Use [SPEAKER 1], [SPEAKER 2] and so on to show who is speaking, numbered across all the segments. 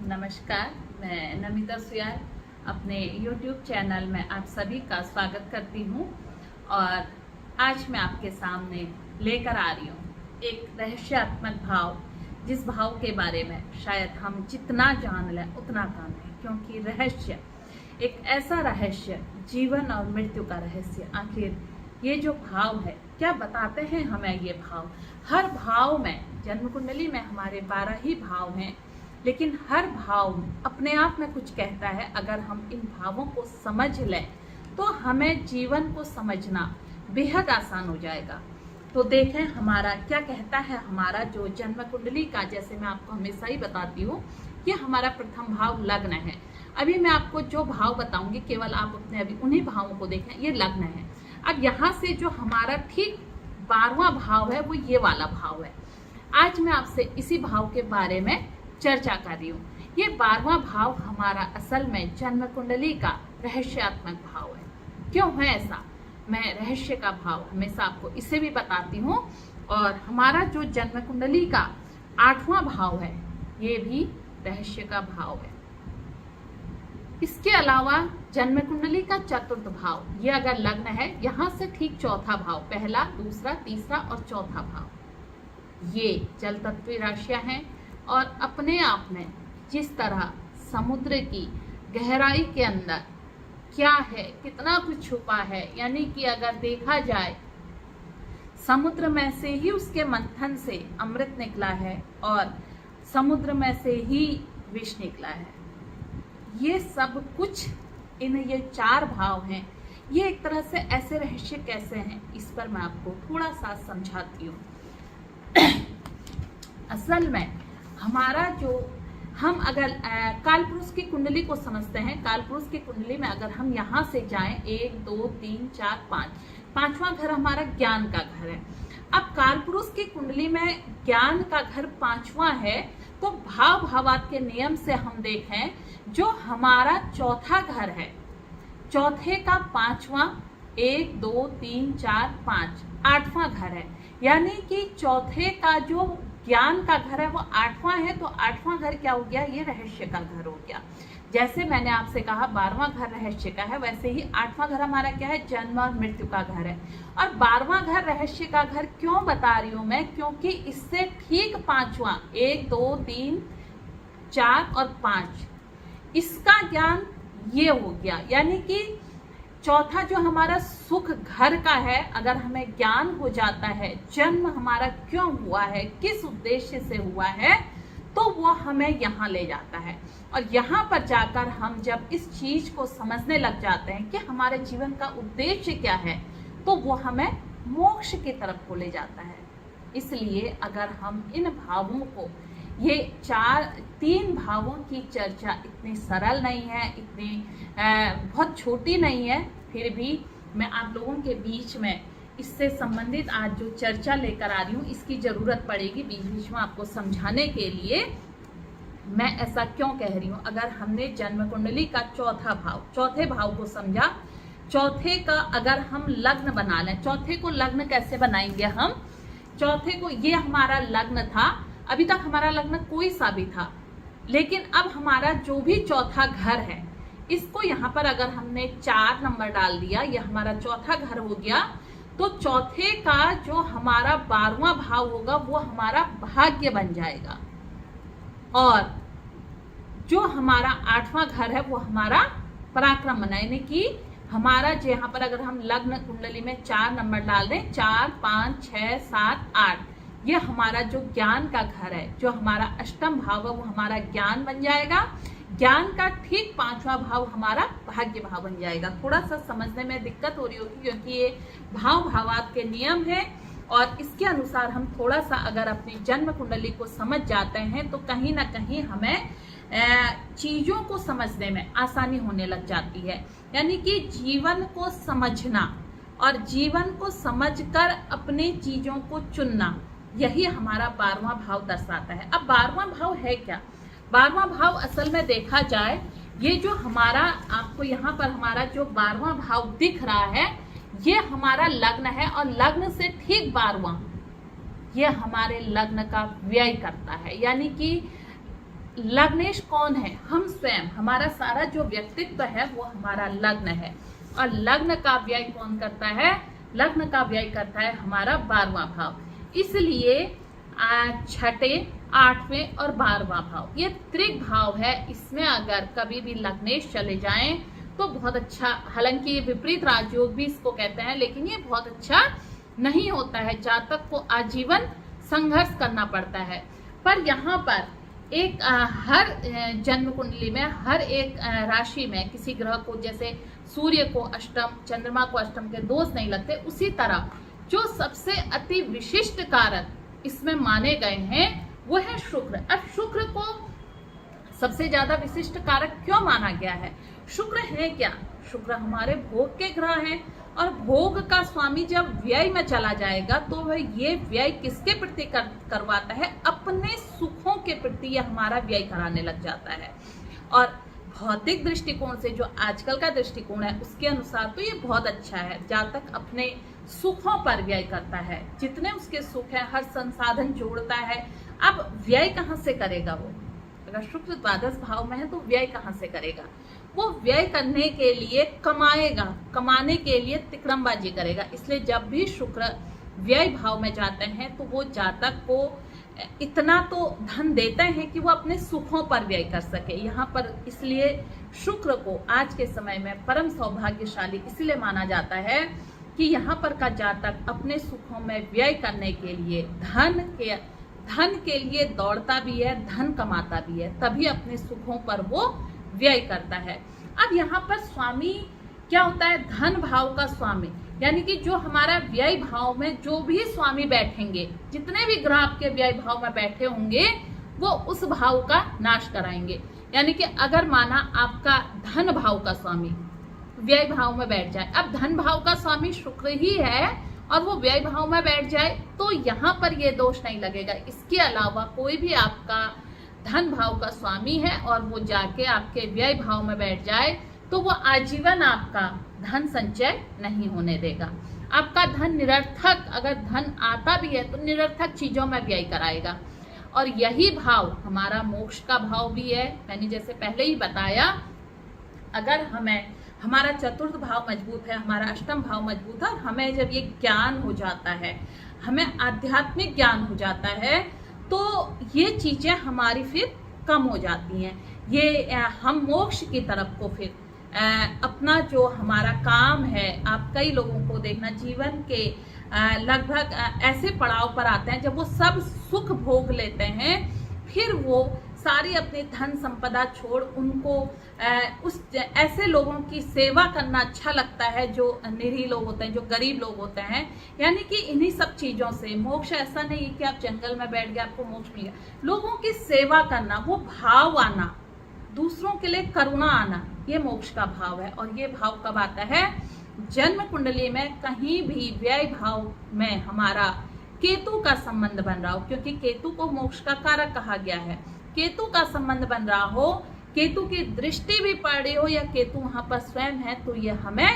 [SPEAKER 1] नमस्कार, मैं नमिता सुयाल अपने YouTube चैनल में आप सभी का स्वागत करती हूँ। और आज मैं आपके सामने लेकर आ रही हूँ एक रहस्यात्मक भाव, जिस भाव के बारे में शायद हम जितना जान लें उतना कम है, क्योंकि रहस्य एक ऐसा रहस्य, जीवन और मृत्यु का रहस्य। आखिर ये जो भाव है क्या बताते हैं हमें ये भाव? हर भाव में, जन्म कुंडली में हमारे 12 ही भाव हैं, लेकिन हर भाव अपने आप में कुछ कहता है। अगर हम इन भावों को समझ लें तो हमें जीवन को समझना बेहद आसान हो जाएगा। तो देखें हमारा क्या कहता है। हमारा जो जन्म कुंडली का, जैसे मैं आपको हमेशा ही बताती हूँ, ये हमारा प्रथम भाव लग्न है। अभी मैं आपको जो भाव बताऊंगी केवल आप अपने अभी उन्हीं भावों को देखें। ये लग्न है। अब यहाँ से जो हमारा ठीक 12वां भाव है वो ये वाला भाव है। आज मैं आपसे इसी भाव के बारे में चर्चा कर रही हूँ। ये 12वां भाव हमारा असल में जन्म कुंडली का रहस्यात्मक भाव है। क्यों है ऐसा? मैं रहस्य का भाव हमेशा आपको इसे भी बताती हूँ। और हमारा जो जन्म कुंडली का 8वां भाव है ये भी रहस्य का भाव है। इसके अलावा जन्म कुंडली का 4th भाव, ये अगर लग्न है, यहाँ से ठीक 4था भाव, पहला, दूसरा, तीसरा और 4था भाव, ये जल तत्व राशियां हैं। और अपने आप में जिस तरह समुद्र की गहराई के अंदर क्या है, कितना कुछ छुपा है, यानी कि अगर देखा जाए समुद्र में से ही उसके मंथन से अमृत निकला है और समुद्र में से ही विष निकला है। ये सब कुछ इन ये 4 भाव हैं। ये एक तरह से ऐसे रहस्य कैसे हैं, इस पर मैं आपको थोड़ा सा समझाती हूँ। असल में हमारा जो हम अगर कालपुरुष की कुंडली को समझते हैं, कालपुरुष की कुंडली में अगर हम यहाँ से जाएं 1 2 3 4 5, 5वां घर हमारा ज्ञान का घर है। अब कालपुरुष की कुंडली में ज्ञान का घर 5वां है, तो भाव भावात के नियम से हम देखें, जो हमारा 4था घर है, चौथे का 5वां, 1 2 3 4 5, 8वां घर है। यानी कि चौथे का जो ज्ञान का घर है वो 8वां है, तो 8वां घर क्या हो गया? ये रहस्य का घर हो गया। जैसे मैंने आपसे कहा 12वां घर रहस्य का है, वैसे ही 8वां घर हमारा क्या है? जन्म और मृत्यु का घर है। और 12वां घर रहस्य का घर क्यों बता रही हूं मैं? क्योंकि इससे ठीक 5वां, 1 2 3 4 और 5, इसका ज्ञान ये हो गया। यानी कि चौथा जो हमारा सुख घर का है, अगर हमें ज्ञान हो जाता है जन्म हमारा क्यों हुआ है, किस उद्देश्य से हुआ है, तो वो हमें यहाँ ले जाता है। और यहाँ पर जाकर हम जब इस चीज को समझने लग जाते हैं कि हमारे जीवन का उद्देश्य क्या है, तो वो हमें मोक्ष की तरफ को ले जाता है। इसलिए अगर हम इन भावों को, ये 3 भावों की चर्चा इतनी सरल नहीं है, इतनी बहुत छोटी नहीं है, फिर भी मैं आप लोगों के बीच में इससे संबंधित आज जो चर्चा लेकर आ रही हूँ, इसकी जरूरत पड़ेगी बीच बीच में आपको समझाने के लिए। मैं ऐसा क्यों कह रही हूँ? अगर हमने जन्म कुंडली का 4था भाव, 4थे भाव को समझा, चौथे का अगर हम लग्न बना लें, चौथे को लग्न कैसे बनाएंगे हम? चौथे को, ये हमारा लग्न था, अभी तक हमारा लग्न कोई सा भी था, लेकिन अब हमारा जो भी चौथा घर है, इसको यहाँ पर अगर हमने 4 नंबर डाल दिया, यह हमारा चौथा घर हो गया, तो चौथे का जो हमारा 12वां भाव होगा वो हमारा भाग्य बन जाएगा। और जो हमारा 8वां घर है वो हमारा पराक्रम बना, यानी कि हमारा जो यहाँ पर अगर हम लग्न कुंडली में 4 नंबर डाल दें, 4 5 6 7 8, ये हमारा जो ज्ञान का घर है, जो हमारा अष्टम भाव है वो हमारा ज्ञान बन जाएगा। ज्ञान का ठीक 5वां भाव हमारा भाग्य भाव बन जाएगा। थोड़ा सा समझने में दिक्कत हो रही होगी क्योंकि ये भाव भावात के नियम है, और इसके अनुसार हम थोड़ा सा अगर अपनी जन्म कुंडली को समझ जाते हैं तो कहीं ना कहीं हमें चीजों को समझने में आसानी होने लग जाती है। यानी कि जीवन को समझना और जीवन को समझकर अपनी चीजों को चुनना, यही हमारा 12वां भाव दर्शाता है। अब 12वां भाव है क्या? 12वां भाव असल में देखा जाए, ये जो हमारा आपको यहाँ पर हमारा जो 12वां भाव दिख रहा है, ये हमारा लग्न है, और लग्न से ठीक 12वां ये हमारे लग्न का व्यय करता है। यानी कि लग्नेश कौन है? हम स्वयं, हमारा सारा जो व्यक्तित्व है वो हमारा लग्न है। और लग्न का व्यय कौन करता है? लग्न का व्यय करता है हमारा 12वां भाव। इसलिए 6ठे, 8वें और 12वां भाव, ये त्रिक भाव है। इसमें अगर कभी भी लग्नेश चले जाएं तो बहुत अच्छा, हालांकि ये विपरीत राजयोग भी इसको कहते हैं, लेकिन ये बहुत अच्छा नहीं होता है। जातक को आजीवन संघर्ष करना पड़ता है। पर यहाँ पर एक हर जन्म कुंडली में, हर एक राशि में किसी ग्रह को, जैसे सूर्य को अष्टम, चंद्रमा को अष्टम के दोष नहीं लगते, उसी तरह जो सबसे अति विशिष्ट कारक इसमें माने गए हैं वो है शुक्र। अब शुक्र को सबसे ज्यादा विशिष्ट कारक क्यों माना गया है? शुक्र है क्या? शुक्र हमारे भोग के ग्रह हैं, और भोग का स्वामी जब व्यय में चला जाएगा तो वह ये व्यय किसके प्रति करवाता है? अपने सुखों के प्रति यह हमारा व्यय कराने लग जाता है। और भौतिक दृष्टिकोण से, जो आजकल का दृष्टिकोण है, उसके अनुसार तो ये बहुत अच्छा है। जातक अपने सुखों पर व्यय करता है, जितने उसके सुख है हर संसाधन जोड़ता है। अब व्यय कहाँ से करेगा वो? अगर शुक्र द्वादश भाव में है तो व्यय कहाँ से करेगा? वो व्यय करने के लिए कमाएगा, कमाने के लिए तिकड़मबाजी करेगा। इसलिए जब भी शुक्र व्यय भाव में जाते हैं तो वो जातक को इतना तो धन देते हैं कि वो अपने सुखों पर व्यय कर सके। यहाँ पर इसलिए शुक्र को आज के समय में परम सौभाग्यशाली इसलिए माना जाता है कि यहाँ पर का जातक अपने सुखों में व्यय करने के लिए धन के लिए दौड़ता भी है, धन कमाता भी है, तभी अपने सुखों पर वो व्यय करता है। अब यहाँ पर स्वामी क्या होता है? धन भाव का स्वामी, यानी कि जो हमारा व्यय भाव में जो भी स्वामी बैठेंगे, जितने भी ग्रह आपके व्यय भाव में बैठे होंगे, वो उस भाव का नाश कराएंगे। यानी कि अगर माना आपका धन भाव का स्वामी व्यय भाव में बैठ जाए, अब धन भाव का स्वामी शुक्र ही है और वो व्यय भाव में बैठ जाए, तो यहाँ पर ये दोष नहीं लगेगा। इसके अलावा कोई भी आपका धन भाव का स्वामी है और वो जाके आपके व्यय भाव में बैठ जाए, तो वो आजीवन आपका धन संचय नहीं होने देगा। आपका धन निरर्थक, अगर धन आता भी है तो निरर्थक चीजों में व्यय कराएगा। और यही भाव हमारा मोक्ष का भाव भी है। मैंने जैसे पहले ही बताया, अगर हमारा चतुर्थ भाव मजबूत है, हमारा अष्टम भाव मजबूत है, और हमें जब ये ज्ञान हो जाता है, हमें आध्यात्मिक ज्ञान हो जाता है, तो ये चीजें हमारी फिर कम हो जाती हैं। ये हम मोक्ष की तरफ को फिर अपना जो हमारा काम है, आप कई लोगों को देखना जीवन के लगभग ऐसे पड़ाव पर आते हैं जब वो सब सुख भोग लेते हैं, फिर वो सारी अपनी धन संपदा छोड़ उनको उस ऐसे लोगों की सेवा करना अच्छा लगता है जो निरीह लोग होते हैं, जो गरीब लोग होते हैं। यानी कि इन्हीं सब चीजों से मोक्ष ऐसा नहीं है कि आप जंगल में बैठ गए आपको मोक्ष मिल गया। लोगों की सेवा करना, वो भाव आना, दूसरों के लिए करुणा आना, ये मोक्ष का भाव है। और ये भाव कब आता है? जन्म कुंडली में कहीं भी व्यय भाव में हमारा केतु का संबंध बन रहा हो, क्योंकि केतु को मोक्ष का कारक कहा गया है। केतु का संबंध बन रहा हो, केतु की दृष्टि भी पड़ रही हो, या केतु वहां पर स्वयं है, तो ये हमें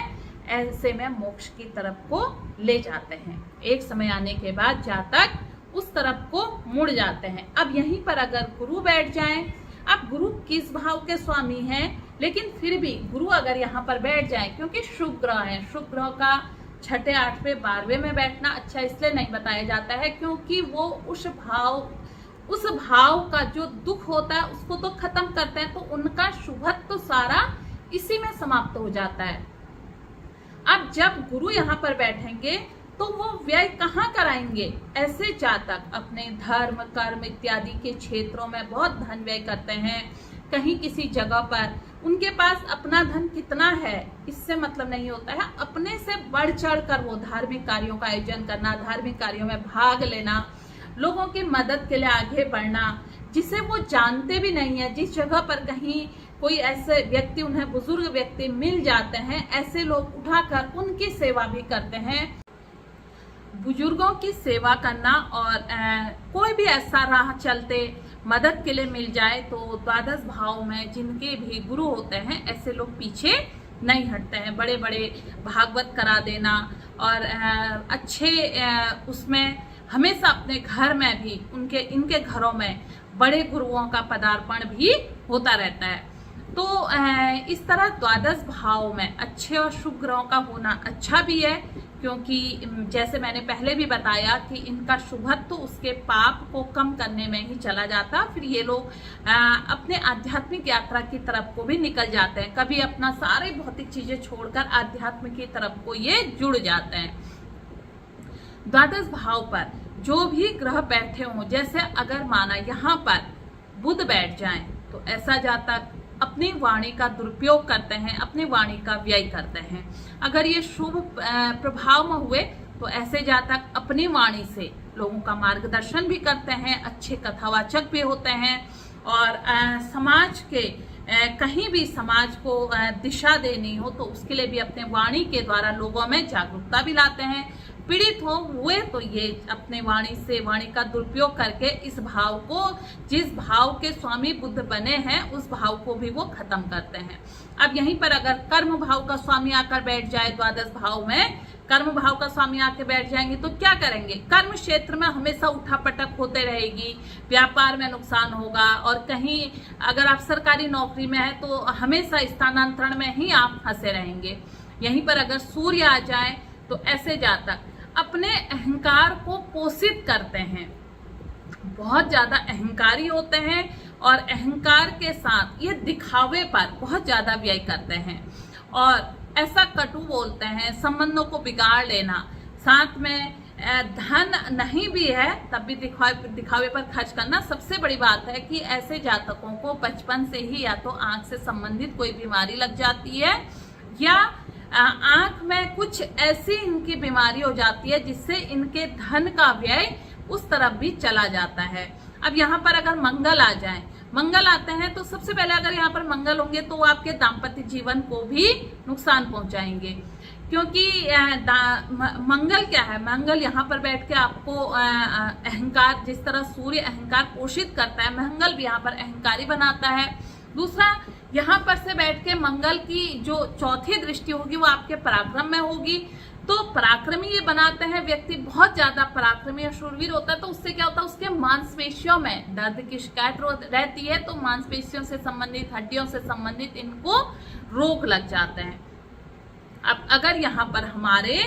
[SPEAKER 1] ऐसे में मोक्ष की तरफ को ले जाते हैं। एक समय आने के बाद जातक उस तरफ को मुड़ जाते हैं। अब यहीं पर अगर गुरु बैठ जाएं, अब गुरु किस भाव के स्वामी हैं, लेकिन फिर भी गुरु अगर यहाँ पर बैठ जाए, क्योंकि शुभ ग्रह है, शुभ ग्रह का 6ठे, 8वें, 12वें में बैठना अच्छा इसलिए नहीं बताया जाता है क्योंकि वो उस भाव का जो दुख होता है उसको तो खत्म करते हैं, तो उनका शुभत्व तो सारा इसी में समाप्त हो जाता है। अब जब गुरु यहाँ पर बैठेंगे तो वो व्यय कहाँ कराएंगे? ऐसे जातक अपने धर्म, कर्म इत्यादि के क्षेत्रों में बहुत धन व्यय करते हैं। कहीं किसी जगह पर उनके पास अपना धन कितना है इससे मतलब नहीं होता है, अपने से बढ़ चढ़ कर वो धार्मिक कार्यों का आयोजन करना, धार्मिक कार्यों में भाग लेना, लोगों की मदद के लिए आगे बढ़ना, जिसे वो जानते भी नहीं है। जिस जगह पर कहीं कोई ऐसे व्यक्ति, उन्हें बुजुर्ग व्यक्ति मिल जाते हैं, ऐसे लोग उठाकर उनकी सेवा भी करते हैं। बुजुर्गों की सेवा करना और कोई भी ऐसा राह चलते मदद के लिए मिल जाए तो द्वादश भाव में जिनके भी गुरु होते हैं, ऐसे लोग पीछे नहीं हटते हैं। बड़े बड़े भागवत करा देना और अच्छे उसमें हमेशा अपने घर में भी इनके घरों में बड़े गुरुओं का पदार्पण भी होता रहता है। तो इस तरह द्वादश भाव में अच्छे और शुभ ग्रहों का होना अच्छा भी है, क्योंकि जैसे मैंने पहले भी बताया कि इनका शुभत्व तो उसके पाप को कम करने में ही चला जाता, फिर ये लोग अपने आध्यात्मिक यात्रा की तरफ को भी निकल जाते हैं, कभी अपना सारे भौतिक चीजें छोड़कर आध्यात्म की तरफ को ये जुड़ जाते हैं। द्वादश भाव पर जो भी ग्रह बैठे हों, जैसे अगर माना यहाँ पर बुध बैठ जाएं, तो ऐसा जातक अपनी वाणी का दुरुपयोग करते हैं, अपनी वाणी का व्यय करते हैं। अगर ये शुभ प्रभाव में हुए तो ऐसे जातक अपनी वाणी से लोगों का मार्गदर्शन भी करते हैं, अच्छे कथावाचक भी होते हैं, और समाज के कहीं भी समाज को दिशा देनी हो तो उसके लिए भी अपने वाणी के द्वारा लोगों में जागरूकता भी लाते हैं। पीड़ित हुए तो ये अपने वाणी से, वाणी का दुरुपयोग करके इस भाव को, जिस भाव के स्वामी बुध बने हैं, उस भाव को भी वो खत्म करते हैं। अब यहीं पर अगर कर्म भाव का स्वामी आकर बैठ जाए, द्वादश भाव में कर्म भाव का स्वामी आके बैठ जाएंगे तो क्या करेंगे? कर्म क्षेत्र में हमेशा उठापटक होते रहेगी, व्यापार में नुकसान होगा, और कहीं अगर आप सरकारी नौकरी में है तो हमेशा स्थानांतरण में ही आप फंसे रहेंगे। यहीं पर अगर सूर्य आ जाए तो ऐसे जातक अपने अहंकार को पोषित करते हैं, बहुत ज्यादा अहंकारी होते हैं, और अहंकार के साथ ये दिखावे पर बहुत ज्यादा व्यय करते हैं, और ऐसा कटु बोलते हैं, संबंधों को बिगाड़ लेना, साथ में धन नहीं भी है तब भी दिखावे पर खर्च करना। सबसे बड़ी बात है कि ऐसे जातकों को बचपन से ही या तो आंख से संबंधित कोई बीमारी लग जाती है, या आंख में कुछ ऐसी इनकी बीमारी हो जाती है जिससे इनके धन का व्यय उस तरफ भी चला जाता है। अब यहाँ पर अगर मंगल आ जाए, मंगल आते हैं तो सबसे पहले अगर यहाँ पर मंगल होंगे तो वो आपके दाम्पत्य जीवन को भी नुकसान पहुंचाएंगे, क्योंकि मंगल क्या है? मंगल यहाँ पर बैठ के आपको अहंकार, जिस तरह सूर्य अहंकार पोषित करता है, मंगल भी यहाँ पर अहंकारी बनाता है। दूसरा, यहाँ पर से बैठ के मंगल की जो चौथी दृष्टि होगी वो आपके पराक्रम में होगी, तो पराक्रमी ये बनाते हैं, व्यक्ति बहुत ज्यादा पराक्रमी और शूरवीर होता है, तो उससे क्या होता है? उसके मांसपेशियों में दर्द की शिकायत रहती है, तो मांसपेशियों से संबंधित, हड्डियों से संबंधित इनको रोग लग जाते हैं। अब अगर यहाँ पर हमारे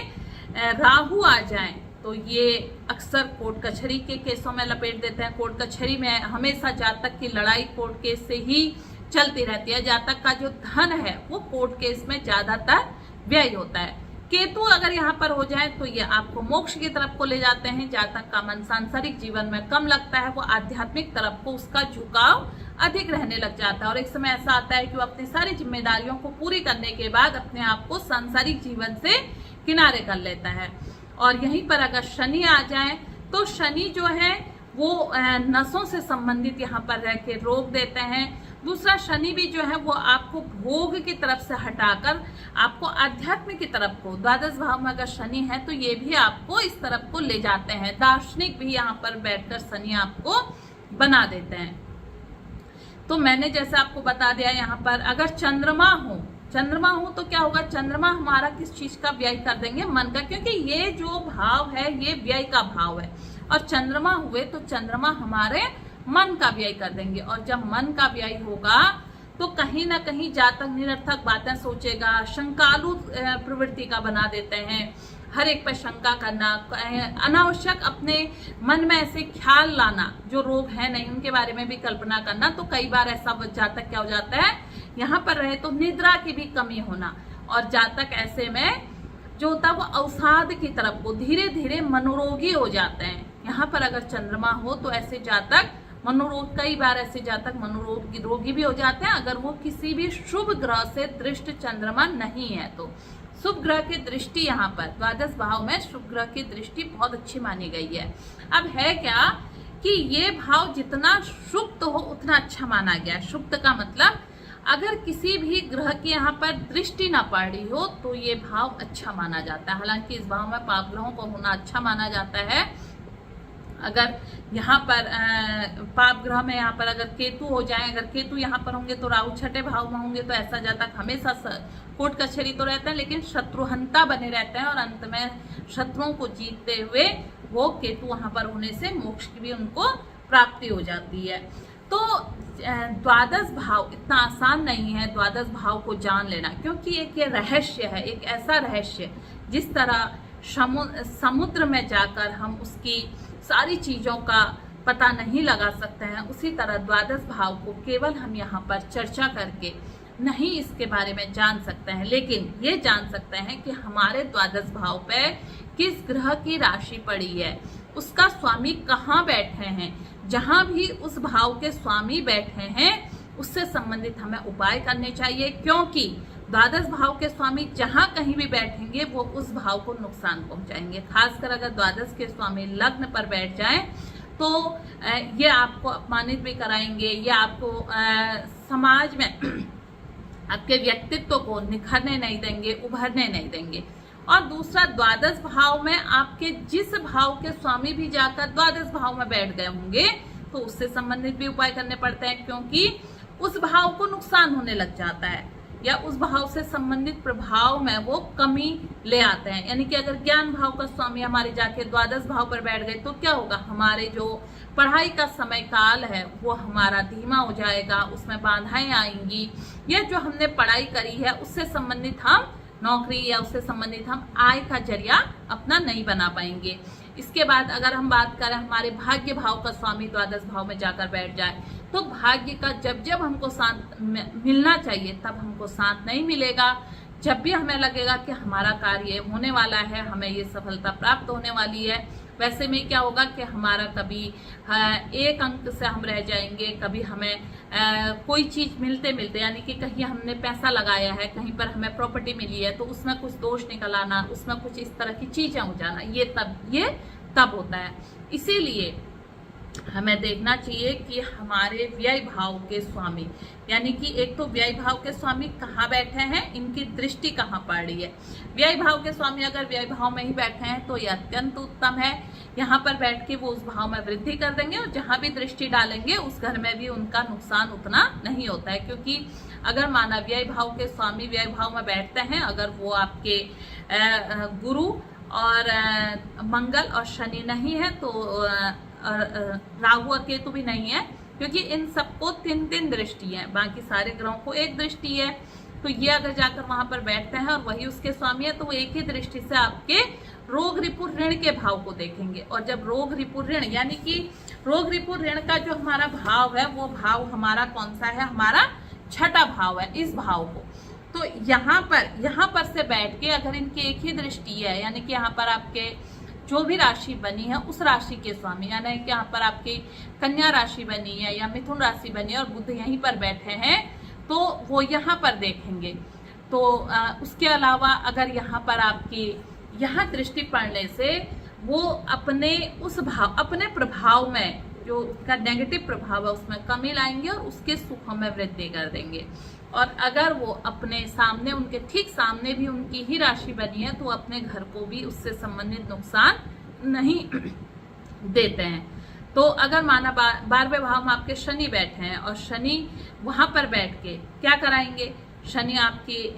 [SPEAKER 1] राहु आ जाए तो ये अक्सर कोर्ट कचहरी के केसों में लपेट देते हैं। कोर्ट कचहरी में हमेशा जातक की लड़ाई कोर्ट केस से ही चलती रहती है, जातक का जो धन है वो कोर्ट केस में ज्यादातर व्यय होता है। केतु अगर यहाँ पर हो जाए तो ये आपको मोक्ष की तरफ को ले जाते हैं, जातक का मन सांसारिक जीवन में कम लगता है, वो आध्यात्मिक तरफ को उसका झुकाव अधिक रहने लग जाता है, और एक समय ऐसा आता है कि वो अपनी सारी जिम्मेदारियों को पूरी करने के बाद अपने आप को सांसारिक जीवन से किनारे कर लेता है। और यहीं पर अगर शनि आ जाए तो शनि जो है वो नसों से संबंधित यहाँ पर रह के रोक देते हैं। दूसरा, शनि भी जो है वो आपको भोग की तरफ से हटाकर आपको आध्यात्म की तरफ को, द्वादश भाव में अगर शनि है तो ये भी आपको इस तरफ को ले जाते हैं। दार्शनिक भी यहाँ पर बैठकर शनि आपको बना देते हैं। तो मैंने जैसे आपको बता दिया, यहाँ पर अगर चंद्रमा हो तो क्या होगा? चंद्रमा हमारा किस चीज का व्यय कर देंगे? मन का, क्योंकि ये जो भाव है ये व्यय का भाव है, और चंद्रमा हुए तो चंद्रमा हमारे मन का व्यय कर देंगे, और जब मन का व्यय होगा तो कहीं ना कहीं जातक निरर्थक बातें सोचेगा, शंकालु प्रवृत्ति का बना देते हैं, हर एक पर शंका करना, अनावश्यक अपने मन में ऐसे ख्याल लाना जो रोग है नहीं उनके बारे में भी कल्पना करना। तो कई बार ऐसा जातक क्या हो जाता है, यहाँ पर रहे तो निद्रा की भी कमी होना, और जातक ऐसे में जो होता है वो अवसाद की तरफ को धीरे धीरे मनोरोगी हो जाते हैं। यहाँ पर अगर चंद्रमा हो तो ऐसे जातक मनोरोग, कई बार ऐसे जातक मनोरोगी भी हो जाते हैं अगर वो किसी भी शुभ ग्रह से दृष्ट चंद्रमा नहीं है तो। शुभ ग्रह की दृष्टि यहाँ पर द्वादश भाव में शुभ ग्रह की दृष्टि बहुत अच्छी मानी गई है। अब है क्या कि ये भाव जितना शुभ हो उतना अच्छा माना गया। शुभ का मतलब अगर किसी भी ग्रह की यहाँ पर दृष्टि ना पड़ रही हो तो ये भाव अच्छा माना जाता है। हालांकि इस भाव में पाप ग्रहों को होना अच्छा माना जाता है। अगर यहाँ पर पाप ग्रह में यहाँ पर अगर केतु हो जाए, अगर केतु यहाँ पर होंगे तो राहु छठे भाव में होंगे तो ऐसा जातक हमेशा कोर्ट कचहरी तो रहते हैं लेकिन शत्रुहंता बने रहते हैं, और अंत में शत्रुओं को जीतते हुए वो केतु वहां पर होने से मोक्ष की भी उनको प्राप्ति हो जाती है। तो द्वादश भाव इतना आसान नहीं है द्वादश भाव को जान लेना, क्योंकि एक ये रहस्य है, एक ऐसा रहस्य जिस तरह समुद्र में जाकर हम उसकी सारी चीजों का पता नहीं लगा सकते हैं, उसी तरह द्वादश भाव को केवल हम यहाँ पर चर्चा करके नहीं इसके बारे में जान सकते हैं, लेकिन ये जान सकते हैं कि हमारे द्वादश भाव पे किस ग्रह की राशि पड़ी है, उसका स्वामी कहाँ बैठे हैं। जहां भी उस भाव के स्वामी बैठे हैं उससे संबंधित हमें उपाय करने चाहिए, क्योंकि द्वादश भाव के स्वामी जहां कहीं भी बैठेंगे वो उस भाव को नुकसान पहुंचाएंगे। खासकर अगर द्वादश के स्वामी लग्न पर बैठ जाएं तो ये आपको अपमानित भी कराएंगे, ये आपको समाज में आपके व्यक्तित्व को निखरने नहीं देंगे, उभरने नहीं देंगे। और दूसरा, द्वादश भाव में आपके जिस भाव के स्वामी भी जाकर द्वादश भाव में बैठ गए होंगे तो उससे संबंधित भी उपाय करने पड़ते हैं, क्योंकि उस भाव को नुकसान होने लग जाता है या उस भाव से संबंधित प्रभाव में वो कमी ले आते हैं। यानी कि अगर ज्ञान भाव का स्वामी हमारे जाके द्वादश भाव पर बैठ गए तो क्या होगा, हमारे जो पढ़ाई का समय काल है वो हमारा धीमा हो जाएगा, उसमें बाधाएं आएंगी, या जो हमने पढ़ाई करी है उससे संबंधित हम नौकरी या उससे संबंधित हम आय का जरिया अपना नहीं बना पाएंगे। इसके बाद अगर हम बात करें हमारे भाग्य भाव का स्वामी द्वादश भाव में जाकर बैठ जाए तो भाग्य का जब जब हमको साथ मिलना चाहिए तब हमको साथ नहीं मिलेगा। जब भी हमें लगेगा कि हमारा कार्य होने वाला है, हमें ये सफलता प्राप्त होने वाली है, वैसे में क्या होगा कि हमारा कभी एक अंक से हम रह जाएंगे, कभी हमें कोई चीज मिलते मिलते, यानी कि कहीं हमने पैसा लगाया है, कहीं पर हमें प्रॉपर्टी मिली है तो उसमें कुछ दोष निकल आना, उसमें कुछ इस तरह की चीजें हो जाना, ये तब होता है। इसीलिए हमें देखना चाहिए कि हमारे व्यय भाव के स्वामी, यानी कि एक तो व्यय भाव के स्वामी कहाँ बैठे हैं, इनकी दृष्टि कहाँ पड़ रही है। व्यय भाव के स्वामी अगर व्यय भाव में ही बैठे हैं तो ये अत्यंत उत्तम है, यहाँ पर बैठ के वो उस भाव में वृद्धि कर देंगे और जहां भी दृष्टि डालेंगे उस घर में भी उनका नुकसान उतना नहीं होता है। क्योंकि अगर माना व्यय भाव के स्वामी व्यय भाव में बैठते हैं, अगर वो आपके गुरु और मंगल और शनि नहीं है तो राहु और केतु भी नहीं है, क्योंकि इन सबको 3 दृष्टि है, बाकी सारे ग्रहों को 1 दृष्टि है। तो ये अगर जाकर वहां पर बैठते हैं और वही उसके स्वामी है तो वो एक ही दृष्टि से आपके रोग रिपु ऋण के भाव को देखेंगे। और जब रोग रिपु ऋण, यानी कि रोग रिपु ऋण का जो हमारा भाव है वो भाव हमारा कौन सा है, हमारा छठा भाव है। इस भाव को तो यहाँ पर से बैठ के अगर इनकी एक ही दृष्टि है, यानी कि यहाँ पर आपके जो भी राशि बनी है उस राशि के स्वामी, यानी कि यहाँ पर आपकी कन्या राशि बनी है या मिथुन राशि बनी है और बुध यहीं पर बैठे हैं तो वो यहाँ पर देखेंगे। तो उसके अलावा अगर यहाँ पर आपकी यहाँ दृष्टि पड़ने से वो अपने उस भाव, अपने प्रभाव में जो उसका नेगेटिव प्रभाव है उसमें कमी लाएंगे और उसके सुखों में वृद्धि कर देंगे। और अगर वो अपने सामने, उनके ठीक सामने भी उनकी ही राशि बनी है तो अपने घर को भी उससे संबंधित नुकसान नहीं देते हैं। तो अगर माना 12वें भाव में आपके शनि बैठे हैं और शनि वहां पर बैठ के क्या कराएंगे, शनि आपकी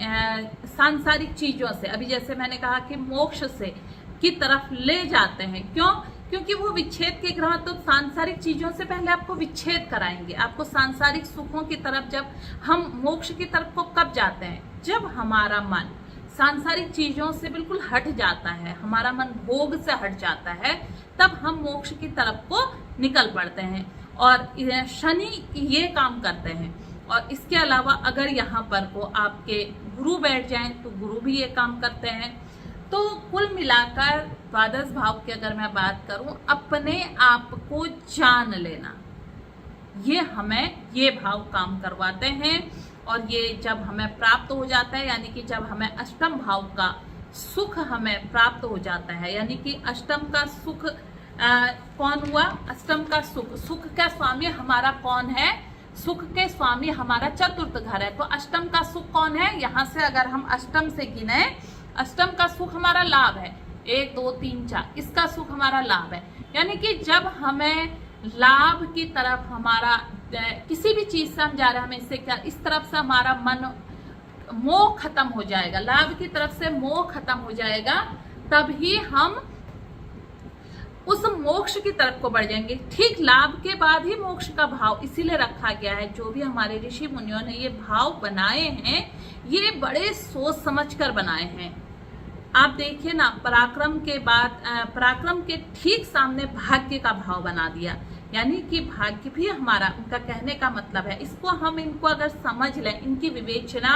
[SPEAKER 1] सांसारिक चीजों से, अभी जैसे मैंने कहा कि मोक्ष से की तरफ ले जाते हैं। क्यों? क्योंकि वो विच्छेद के ग्रह तो सांसारिक चीजों से पहले आपको विच्छेद कराएंगे। आपको सांसारिक सुखों की तरफ, जब हम मोक्ष की तरफ को कब जाते हैं, जब हमारा मन सांसारिक चीजों से बिल्कुल हट जाता है, हमारा मन भोग से हट जाता है, तब हम मोक्ष की तरफ को निकल पड़ते हैं। और शनि ये काम करते हैं। और इसके अलावा अगर यहाँ पर को आपके गुरु बैठ जाएं तो गुरु भी ये काम करते हैं। तो कुल मिलाकर द्वादश भाव की अगर मैं बात करूं, अपने आप को जान लेना, ये हमें ये भाव काम करवाते हैं। और ये जब हमें प्राप्त हो जाता है, यानी कि जब हमें अष्टम भाव का सुख हमें प्राप्त हो जाता है, यानी कि अष्टम का सुख कौन हुआ, अष्टम का सुख, सुख का स्वामी हमारा कौन है, सुख के स्वामी हमारा चतुर्थ घर है। तो अष्टम का सुख कौन है, यहाँ से अगर हम अष्टम से गिने, अष्टम का सुख हमारा लाभ है, 1 2 3 4, इसका सुख हमारा लाभ है। यानी कि जब हमें लाभ की तरफ हमारा किसी भी चीज से हम जा रहे हैं, हमें इससे क्या, इस तरफ से हमारा मन मोह खत्म हो जाएगा, लाभ की तरफ से मोह खत्म हो जाएगा, तभी हम उस मोक्ष की तरफ को बढ़ जाएंगे। ठीक लाभ के बाद ही मोक्ष का भाव इसीलिए रखा गया है। जो भी हमारे ऋषि मुनियों ने ये भाव बनाए हैं, ये बड़े सोच समझ कर बनाए हैं। आप देखिए ना, पराक्रम के बाद पराक्रम के ठीक सामने भाग्य का भाव बना दिया, यानी कि भाग्य भी हमारा, उनका कहने का मतलब है, इसको हम इनको अगर समझ लें, इनकी विवेचना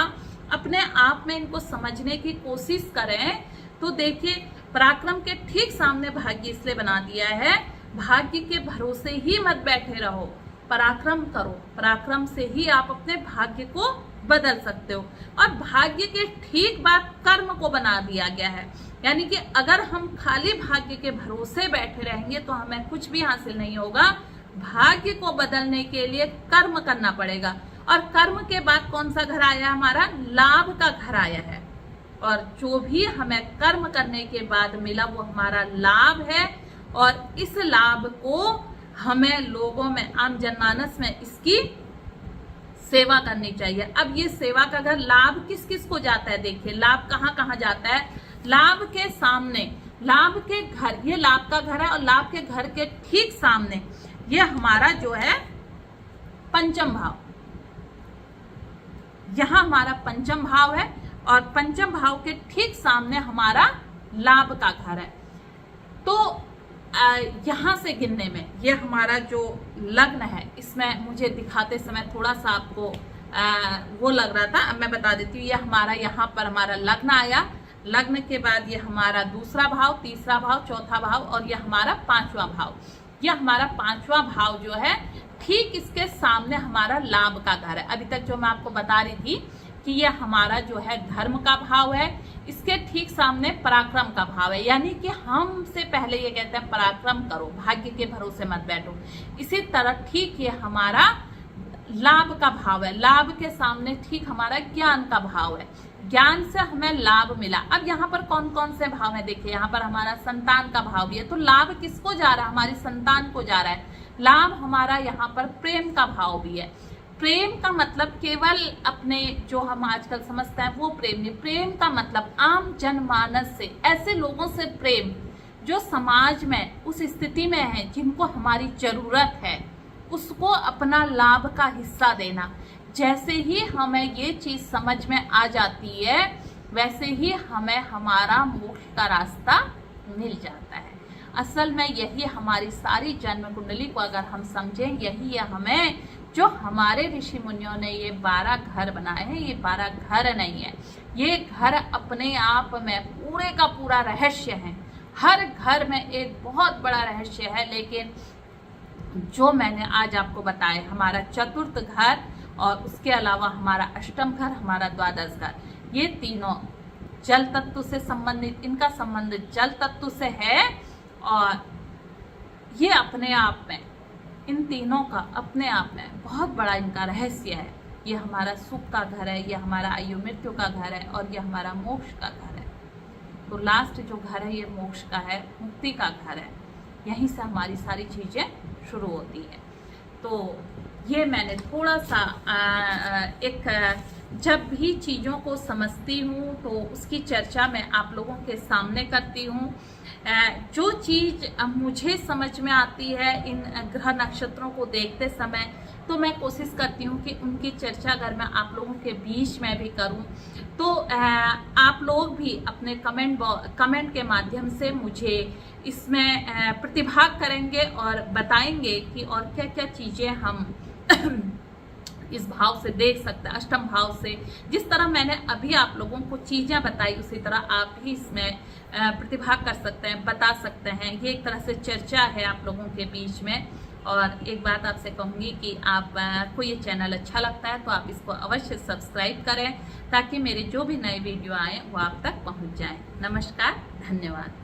[SPEAKER 1] अपने आप में इनको समझने की कोशिश करें, तो देखिए पराक्रम के ठीक सामने भाग्य इसलिए बना दिया है। भाग्य के भरोसे ही मत बैठे रहो, पराक्रम करो, पराक्रम से ही आप अपने भाग्य को बदल सकते हो। और भाग्य के ठीक बाद कर्म को बना दिया गया है, यानी कि अगर हम खाली भाग्य के भरोसे बैठे रहेंगे तो हमें कुछ भी हासिल नहीं होगा। भाग्य को बदलने के लिए कर्म करना पड़ेगा, और कर्म के बाद कौन सा घर आया? हमारा लाभ का घर आया है। और जो भी हमें कर्म करने के बाद मिला वो हमारा लाभ है, और इस लाभ को हमें लोगों में, आम जनमानस में इसकी सेवा करनी चाहिए। अब ये सेवा का घर लाभ किस किस को जाता है? देखिए लाभ कहाँ कहाँ जाता है। लाभ के सामने, लाभ के घर, ये लाभ का घर है, और लाभ के घर के ठीक सामने ये हमारा जो है पंचम भाव, यहां हमारा पंचम भाव है, और पंचम भाव के ठीक सामने हमारा लाभ का घर है। तो यहां से गिनने में ये हमारा जो लग्न है, इसमें मुझे दिखाते समय थोड़ा सा आपको वो लग रहा था, अब मैं बता देती हूँ। ये हमारा यहाँ पर हमारा लग्न आया, लग्न के बाद ये हमारा दूसरा भाव, तीसरा भाव, चौथा भाव, और ये हमारा पांचवा भाव। ये हमारा पांचवा भाव जो है, ठीक इसके सामने हमारा लाभ का घर है। अभी तक जो मैं आपको बता रही थी कि ये हमारा जो है धर्म का भाव है, इसके ठीक सामने पराक्रम का भाव है, यानी कि हमसे पहले ये कहते हैं पराक्रम करो, भाग्य के भरोसे मत बैठो। इसी तरह ठीक ये हमारा लाभ का भाव है, लाभ के सामने ठीक हमारा ज्ञान का भाव है, ज्ञान से हमें लाभ मिला। अब यहाँ पर कौन कौन से भाव है? देखिए यहाँ पर हमारा संतान का भाव भी है, तो लाभ किसको जा रहा है? हमारी संतान को जा रहा है। लाभ हमारा यहाँ पर प्रेम का भाव भी है। प्रेम का मतलब केवल अपने जो हम आजकल समझते हैं वो प्रेम नहीं, प्रेम का मतलब आम जनमानस से, ऐसे लोगों से प्रेम जो समाज में उस स्थिति में है जिनको हमारी जरूरत है, उसको अपना लाभ का हिस्सा देना। जैसे ही हमें ये चीज समझ में आ जाती है, वैसे ही हमें हमारा मोक्ष का रास्ता मिल जाता है। असल में यही हमारी सारी जन्म कुंडली को अगर हम समझें, यही है हमें, जो हमारे ऋषि मुनियों ने ये 12 घर बनाए हैं, ये 12 घर नहीं है, ये घर अपने आप में पूरे का पूरा रहस्य है। हर घर में एक बहुत बड़ा रहस्य है, लेकिन जो मैंने आज आपको बताया, हमारा चतुर्थ घर और उसके अलावा हमारा अष्टम घर, हमारा द्वादश घर, ये तीनों जल तत्व से संबंधित, इनका संबंध जल तत्व से है। और ये अपने आप में, इन तीनों का अपने आप में बहुत बड़ा इनका रहस्य है। ये हमारा सुख का घर है, ये हमारा आयु मृत्यु का घर है, और ये हमारा मोक्ष का घर है। तो लास्ट जो घर है ये मोक्ष का है, मुक्ति का घर है। यहीं से हमारी सारी चीजें शुरू होती है। तो ये मैंने थोड़ा सा जब भी चीज़ों को समझती हूँ तो उसकी चर्चा मैं आप लोगों के सामने करती हूँ। जो चीज़ मुझे समझ में आती है इन ग्रह नक्षत्रों को देखते समय, तो मैं कोशिश करती हूँ कि उनकी चर्चा अगर मैं आप लोगों के बीच में भी करूँ, तो आप लोग भी अपने कमेंट के माध्यम से मुझे इसमें प्रतिभाग करेंगे और बताएंगे कि और क्या क्या चीज़ें हम इस भाव से देख सकते हैं, अष्टम भाव से। जिस तरह मैंने अभी आप लोगों को चीज़ें बताई, उसी तरह आप भी इसमें प्रतिभाग कर सकते हैं, बता सकते हैं। ये एक तरह से चर्चा है आप लोगों के बीच में। और एक बात आपसे कहूँगी कि आप को ये चैनल अच्छा लगता है तो आप इसको अवश्य सब्सक्राइब करें, ताकि मेरे जो भी नए वीडियो आए वो आप तक पहुँच जाएं। नमस्कार, धन्यवाद।